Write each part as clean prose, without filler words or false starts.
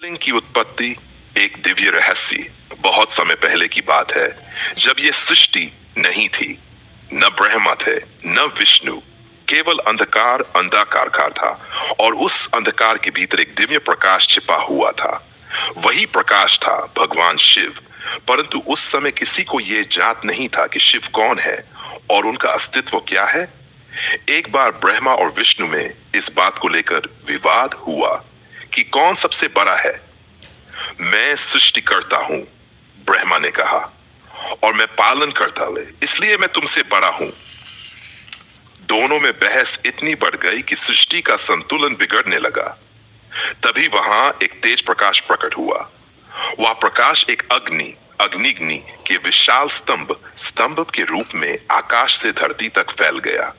लिंग की उत्पत्ति एक दिव्य रहस्य बहुत समय पहले की बात है, जब यह सृष्टि नहीं थी। न ब्रह्मा थे, न विष्णु। केवल अंधकार अंधाकार था और उस अंधकार के भीतर एक दिव्य प्रकाश छिपा हुआ था। वही प्रकाश था भगवान शिव। परंतु उस समय किसी को यह जात नहीं था कि शिव कौन है और उनका अस्तित्व क्या है। एक बार ब्रह्मा और विष्णु में इस बात को लेकर विवाद हुआ कि कौन सबसे बड़ा है। मैं सृष्टिकर्ता हूं, ब्रह्मा ने कहा, और मैं पालन करता ले, इसलिए मैं तुमसे बड़ा हूं। दोनों में बहस इतनी बढ़ गई कि सृष्टि का संतुलन बिगड़ने लगा। तभी वहां एक तेज प्रकाश प्रकट हुआ। वह प्रकाश एक अग्निग्नि के विशाल स्तंभ के रूप में आकाश से धरती तक फैल गया।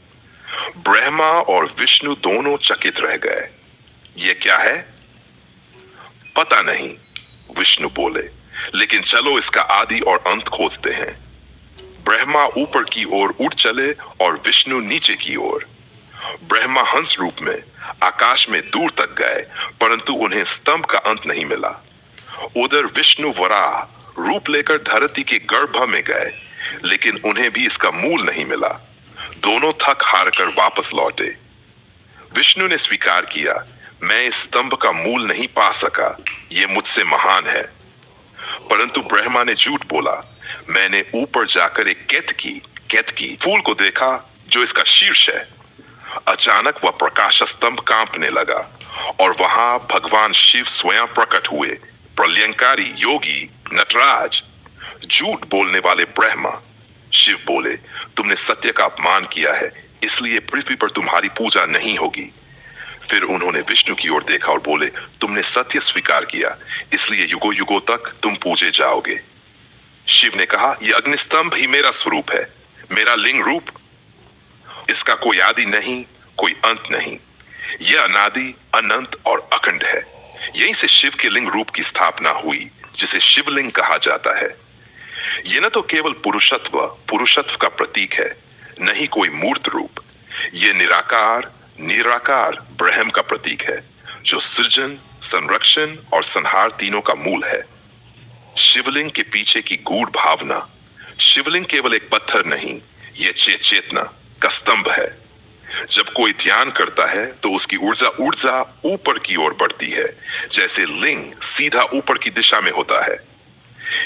ब्रह्मा और विष्णु दोनों चकित रह गए। यह क्या है? पता नहीं, विष्णु बोले, लेकिन चलो इसका आदि और अंत खोजते हैं। ब्रह्मा ऊपर की ओर उड़ चले और विष्णु नीचे की ओर। ब्रह्मा हंस रूप में आकाश में दूर तक गए, परंतु उन्हें स्तंभ का अंत नहीं मिला। उधर विष्णु वराह रूप लेकर धरती के गर्भ में गए, लेकिन उन्हें भी इसका मूल नहीं मिला। दोनों थक हार कर वापस लौटे। विष्णु ने स्वीकार किया, मैं इस स्तंभ का मूल नहीं पा सका, यह मुझसे महान है। परंतु ब्रह्मा ने झूठ बोला, मैंने ऊपर जाकर एक केतकी फूल को देखा जो इसका शीर्ष है। अचानक वह प्रकाश स्तंभ कांपने लगा और वहां भगवान शिव स्वयं प्रकट हुए, प्रलयंकारी योगी नटराज। झूठ बोलने वाले ब्रह्मा। शिव बोले, तुमने सत्य का अपमान किया है, इसलिए पृथ्वी पर तुम्हारी पूजा नहीं होगी। फिर उन्होंने विष्णु की ओर देखा और बोले, तुमने सत्य स्वीकार किया, इसलिए युगों युगों तक तुम पूजे जाओगे। शिव ने कहा, यह अग्निस्तंभ ही मेरा स्वरूप है, मेरा लिंग रूप। इसका कोई आदि नहीं, कोई अंत नहीं। यह अनादि, अनंत और अखंड है। यहीं से शिव के लिंग रूप की स्थापना हुई, जिसे शिवलिंग कहा जाता है। यह न तो केवल पुरुषत्व का प्रतीक है, न ही कोई मूर्त रूप। यह निराकार ब्रह्म का प्रतीक है, जो सृजन, संरक्षण और संहार तीनों का मूल है। शिवलिंग के पीछे की गूढ़ भावना। शिवलिंग केवल एक पत्थर नहीं, यह चेतना का स्तंभ है। जब कोई ध्यान करता है तो उसकी ऊर्जा ऊपर की ओर बढ़ती है, जैसे लिंग सीधा ऊपर की दिशा में होता है।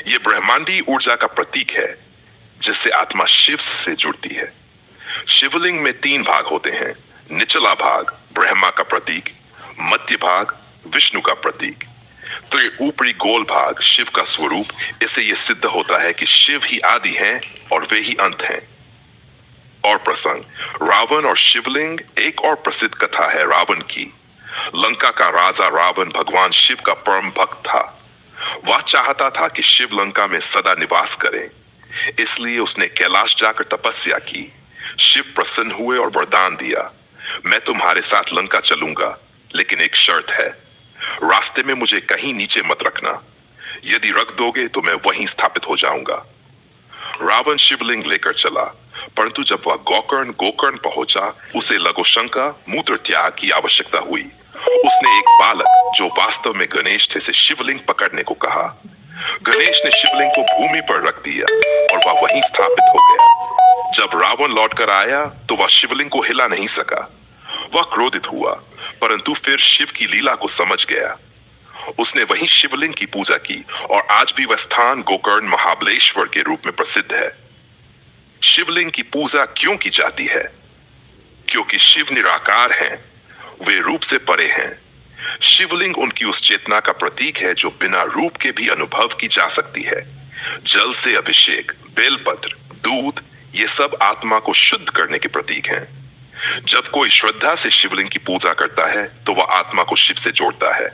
यह ब्रह्मांडीय ऊर्जा का प्रतीक है, जिससे आत्मा शिव से जुड़ती है। शिवलिंग में 3 भाग होते हैं। निचला भाग ब्रह्मा का प्रतीक, मध्य भाग विष्णु का प्रतीक, तो ऊपरी गोल भाग शिव का स्वरूप। इससे यह सिद्ध होता है कि शिव ही आदि हैं और वे ही अंत हैं। और प्रसंग, रावण और शिवलिंग। एक और प्रसिद्ध कथा है रावण की। लंका का राजा रावण भगवान शिव का परम भक्त था। वह चाहता था कि शिव लंका में सदा निवास करें, इसलिए उसने कैलाश जाकर तपस्या की। शिव प्रसन्न हुए और वरदान दिया, मैं तुम्हारे साथ लंका चलूंगा, लेकिन एक शर्त है, रास्ते में मुझे कहीं नीचे मत रखना। यदि रख दोगे तो मैं वहीं स्थापित हो जाऊंगा। रावण शिवलिंग लेकर चला, परंतु जब वह गोकर्ण पहुंचा, उसे लघुशंका मूत्र त्याग की आवश्यकता हुई। उसने एक बालक, जो वास्तव में गणेश थे, से शिवलिंग पकड़ने को कहा। गणेश ने शिवलिंग को भूमि पर रख दिया और वह वहीं स्थापित हो गया। जब रावण लौटकर आया तो वह शिवलिंग को हिला नहीं सका। वह क्रोधित हुआ, परंतु फिर शिव की लीला को समझ गया। उसने वहीं शिवलिंग की पूजा की और आज भी वह स्थान गोकर्ण महाबलेश्वर के रूप में प्रसिद्ध है। शिवलिंग की पूजा क्यों की जाती है? क्योंकि शिव निराकार हैं, वे रूप से परे हैं। शिवलिंग उनकी उस चेतना का प्रतीक है जो बिना रूप के भी अनुभव की जा सकती है। जल से अभिषेक, बेलपत्र, दूध, ये सब आत्मा को शुद्ध करने के प्रतीक हैं। जब कोई श्रद्धा से शिवलिंग की पूजा करता है तो वह आत्मा को शिव से जोड़ता है।